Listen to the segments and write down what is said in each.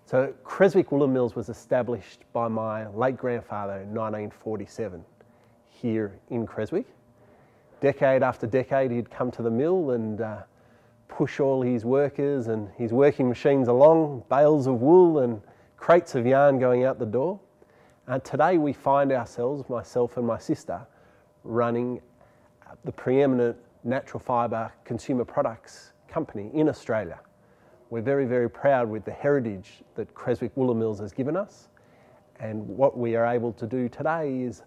So Creswick Woollen Mills was established by my late grandfather in 1947 here in Creswick. Decade after decade he'd come to the mill and push all his workers and his working machines along, bales of wool and crates of yarn going out the door. Today we find ourselves, myself and my sister, running the preeminent natural fibre consumer products company in Australia. We're very, very proud with the heritage that Creswick Woollen Mills has given us, and what we are able to do today is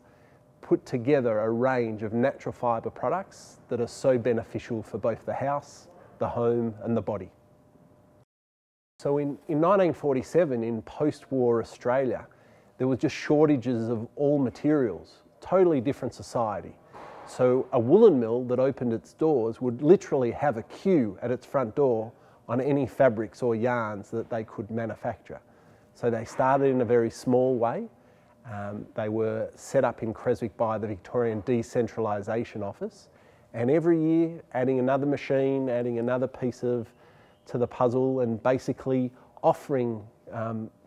put together a range of natural fibre products that are so beneficial for both the house, the home and the body. So in 1947, in post-war Australia, there was just shortages of all materials, totally different society. So a woolen mill that opened its doors would literally have a queue at its front door on any fabrics or yarns that they could manufacture. So they started in a very small way. They were set up in Creswick by the Victorian Decentralisation Office, and every year adding another machine, adding another piece to the puzzle, and basically offering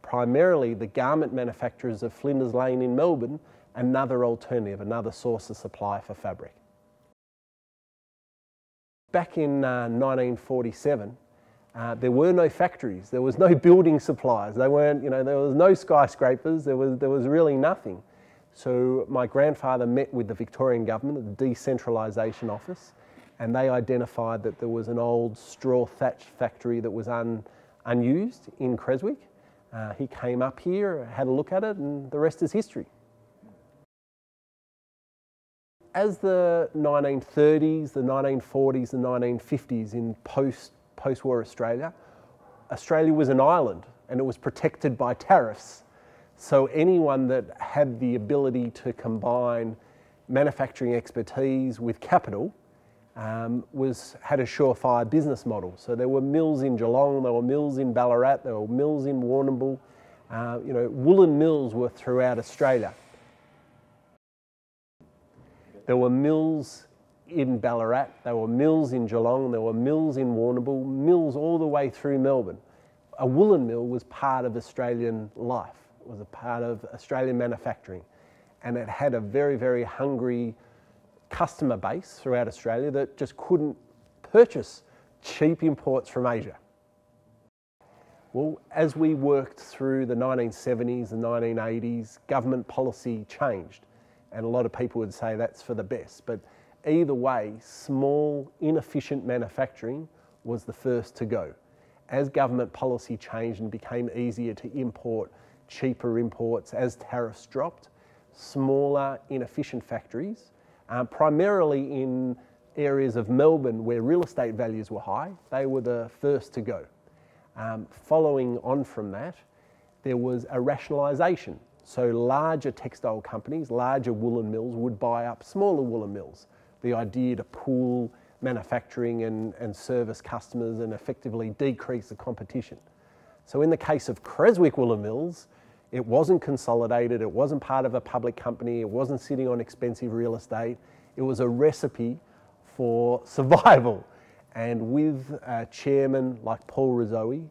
primarily the garment manufacturers of Flinders Lane in Melbourne another alternative, another source of supply for fabric. Back in 1947, there were no factories, there was no building supplies, there was no skyscrapers, there was really nothing. So my grandfather met with the Victorian government, the Decentralisation Office, and they identified that there was an old straw thatch factory that was unused in Creswick. He came up here, had a look at it, and the rest is history. As the 1930s, the 1940s, the 1950s in post-war Australia, Australia was an island and it was protected by tariffs. So anyone that had the ability to combine manufacturing expertise with capital had a surefire business model. So there were mills in Geelong, there were mills in Ballarat, there were mills in Warrnambool. Woolen mills were throughout Australia. There were mills in Ballarat, there were mills in Geelong, there were mills in Warrnambool, mills all the way through Melbourne. A woolen mill was part of Australian life. It was a part of Australian manufacturing, and it had a very, very hungry customer base throughout Australia that just couldn't purchase cheap imports from Asia. Well, as we worked through the 1970s and 1980s, government policy changed, and a lot of people would say that's for the best, but either way, small, inefficient manufacturing was the first to go. As government policy changed and became easier to import cheaper imports, as tariffs dropped, smaller, inefficient factories, primarily in areas of Melbourne where real estate values were high, they were the first to go. Following on from that, there was a rationalisation. So larger textile companies, larger woolen mills would buy up smaller woolen mills. The idea to pool manufacturing and service customers and effectively decrease the competition. So in the case of Creswick Woollen Mills, it wasn't consolidated, it wasn't part of a public company, it wasn't sitting on expensive real estate. It was a recipe for survival. And with a chairman like Paul Rizzoe,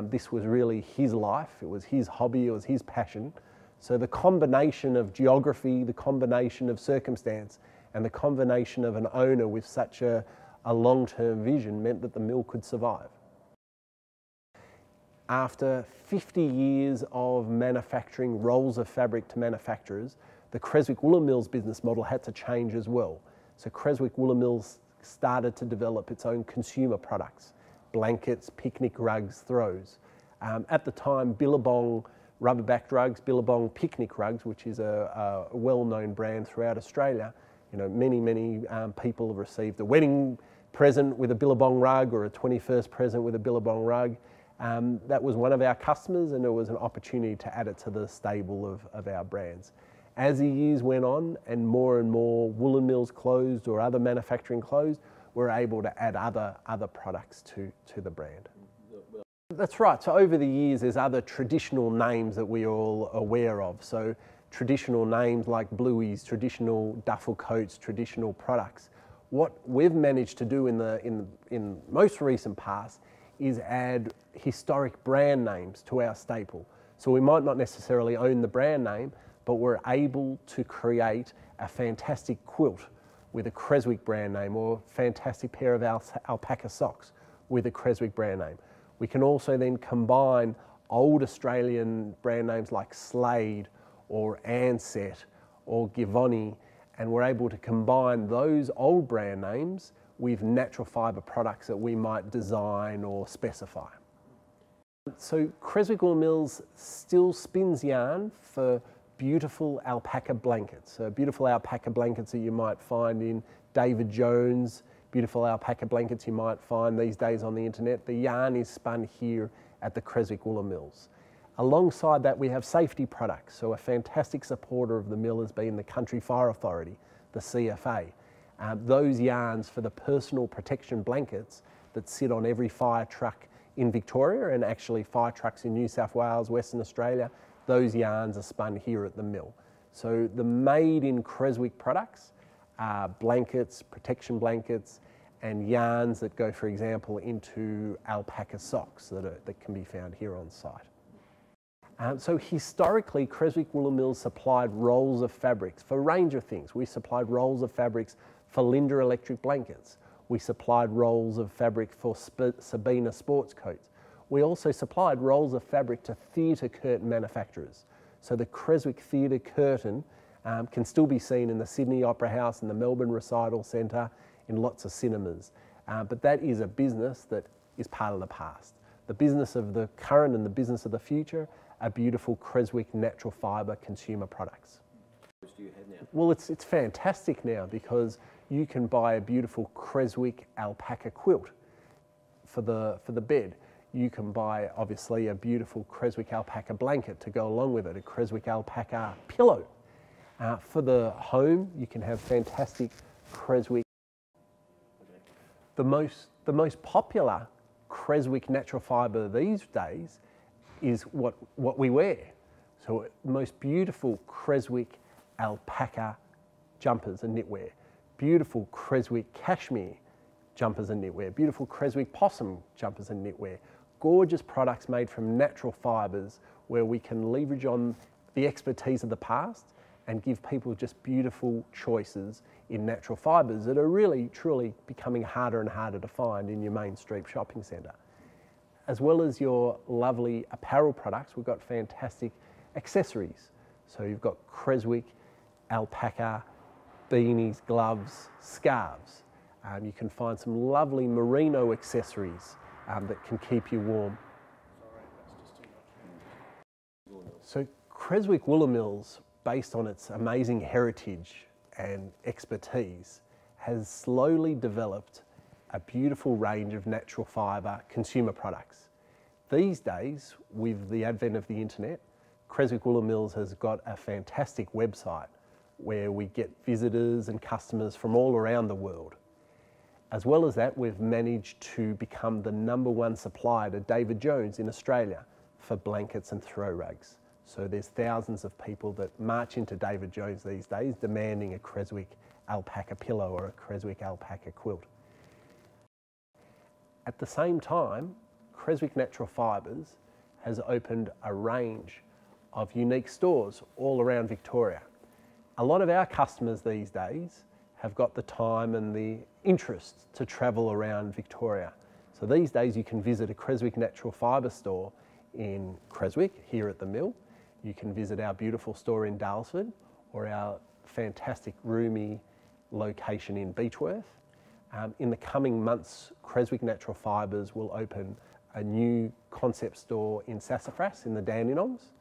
this was really his life, it was his hobby, it was his passion. So the combination of geography, the combination of circumstance, and the combination of an owner with such a long-term vision meant that the mill could survive. After 50 years of manufacturing rolls of fabric to manufacturers, the Creswick Woollen Mills business model had to change as well. So Creswick Woollen Mills started to develop its own consumer products, blankets, picnic rugs, throws. At the time, Billabong rubber-backed rugs, Billabong picnic rugs, which is a well-known brand throughout Australia. Many people have received a wedding present with a Billabong rug or a 21st present with a Billabong rug. That was one of our customers, and it was an opportunity to add it to the stable of our brands. As the years went on and more woolen mills closed or other manufacturing closed, we're able to add other products to the brand. That's right. So over the years, there's other traditional names that we're all aware of. So traditional names like blueies, traditional duffel coats, traditional products. What we've managed to do in most recent past is add historic brand names to our staple. So we might not necessarily own the brand name, but we're able to create a fantastic quilt with a Creswick brand name, or a fantastic pair of alpaca socks with a Creswick brand name. We can also then combine old Australian brand names like Slade or Ansett or Givoni, and we're able to combine those old brand names with natural fibre products that we might design or specify. So Creswick Woollen Mills still spins yarn for beautiful alpaca blankets. So beautiful alpaca blankets that you might find in David Jones, beautiful alpaca blankets you might find these days on the internet. The yarn is spun here at the Creswick Woollen Mills. Alongside that, we have safety products. So a fantastic supporter of the mill has been the Country Fire Authority, the CFA. Those yarns for the personal protection blankets that sit on every fire truck in Victoria, and actually fire trucks in New South Wales, Western Australia, those yarns are spun here at the mill. So the made in Creswick products are blankets, protection blankets, and yarns that go, for example, into alpaca socks that can be found here on site. So historically, Creswick Woollen Mills supplied rolls of fabrics for a range of things. We supplied rolls of fabrics for Linda electric blankets. We supplied rolls of fabric for Sabina sports coats. We also supplied rolls of fabric to theatre curtain manufacturers. So the Creswick theatre curtain can still be seen in the Sydney Opera House and the Melbourne Recital Centre, in lots of cinemas. But that is a business that is part of the past. The business of the current and the business of the future are beautiful Creswick natural fibre consumer products. Do you have now? Well, it's fantastic now, because you can buy a beautiful Creswick alpaca quilt for the bed. You can buy, obviously, a beautiful Creswick alpaca blanket to go along with it, a Creswick alpaca pillow. For the home, you can have fantastic Creswick. The most popular Creswick natural fibre these days is what we wear. So most beautiful Creswick alpaca jumpers and knitwear, beautiful Creswick cashmere jumpers and knitwear, beautiful Creswick possum jumpers and knitwear, gorgeous products made from natural fibres where we can leverage on the expertise of the past and give people just beautiful choices in natural fibres that are really, truly becoming harder and harder to find in your mainstream shopping centre. As well as your lovely apparel products, we've got fantastic accessories. So you've got Creswick alpaca beanies, gloves, scarves. You can find some lovely merino accessories that can keep you warm. So Creswick Woollen Mills, based on its amazing heritage and expertise, has slowly developed a beautiful range of natural fibre consumer products. These days, with the advent of the internet, Creswick Woollen Mills has got a fantastic website where we get visitors and customers from all around the world. As well as that, we've managed to become the #1 supplier to David Jones in Australia for blankets and throw rugs. So there's thousands of people that march into David Jones these days demanding a Creswick alpaca pillow or a Creswick alpaca quilt. At the same time, Creswick Natural Fibres has opened a range of unique stores all around Victoria. A lot of our customers these days have got the time and the interest to travel around Victoria. So these days you can visit a Creswick Natural Fibre store in Creswick, here at the mill. You can visit our beautiful store in Daylesford, or our fantastic roomy location in Beechworth. In the coming months, Creswick Natural Fibres will open a new concept store in Sassafras in the Dandenongs.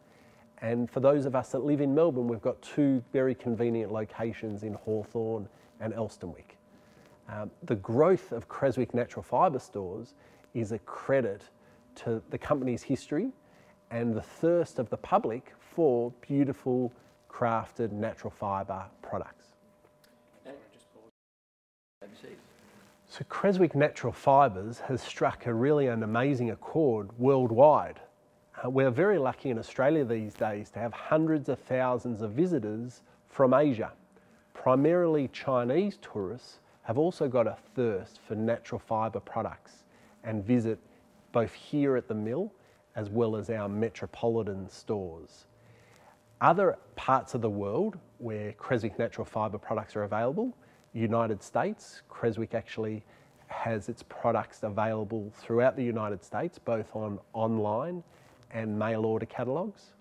And for those of us that live in Melbourne, we've got 2 very convenient locations in Hawthorn and Elstonwick. The growth of Creswick Natural Fibre stores is a credit to the company's history and the thirst of the public for beautiful, crafted natural fibre products. So Creswick Natural Fibres has struck an amazing accord worldwide. We're very lucky in Australia these days to have hundreds of thousands of visitors from Asia. Primarily Chinese tourists have also got a thirst for natural fibre products and visit both here at the mill as well as our metropolitan stores. Other parts of the world where Creswick natural fibre products are available, United States, Creswick actually has its products available throughout the United States, both on online and mail order catalogues.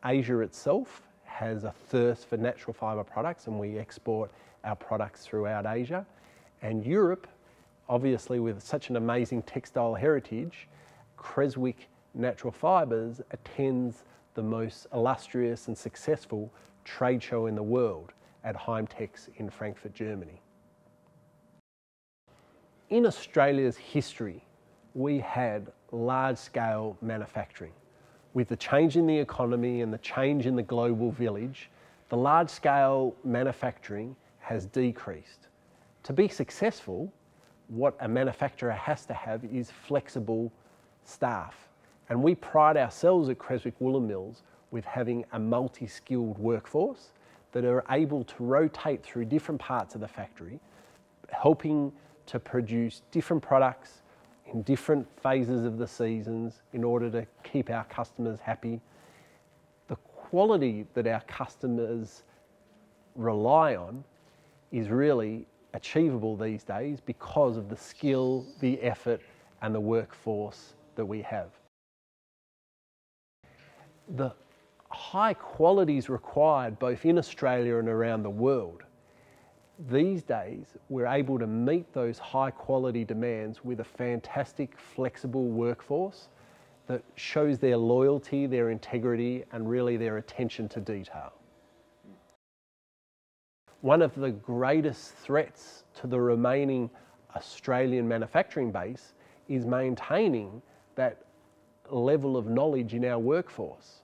Asia itself has a thirst for natural fibre products, and we export our products throughout Asia. And Europe, obviously with such an amazing textile heritage, Creswick Natural Fibres attends the most illustrious and successful trade show in the world at Heimtex in Frankfurt, Germany. In Australia's history, we had large-scale manufacturing. With the change in the economy and the change in the global village, the large-scale manufacturing has decreased. To be successful, what a manufacturer has to have is flexible staff. And we pride ourselves at Creswick Woollen Mills with having a multi-skilled workforce that are able to rotate through different parts of the factory, helping to produce different products in different phases of the seasons in order to keep our customers happy. The quality that our customers rely on is really achievable these days because of the skill, the effort, and the workforce that we have. The high qualities required both in Australia and around the world. These days, we're able to meet those high quality demands with a fantastic flexible workforce that shows their loyalty, their integrity, and really their attention to detail. One of the greatest threats to the remaining Australian manufacturing base is maintaining that level of knowledge in our workforce.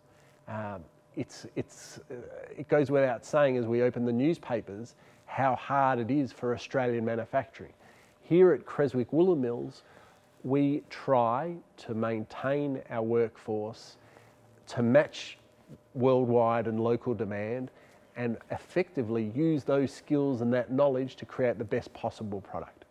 It goes without saying as we open the newspapers how hard it is for Australian manufacturing. Here at Creswick Woollen Mills, we try to maintain our workforce to match worldwide and local demand and effectively use those skills and that knowledge to create the best possible product.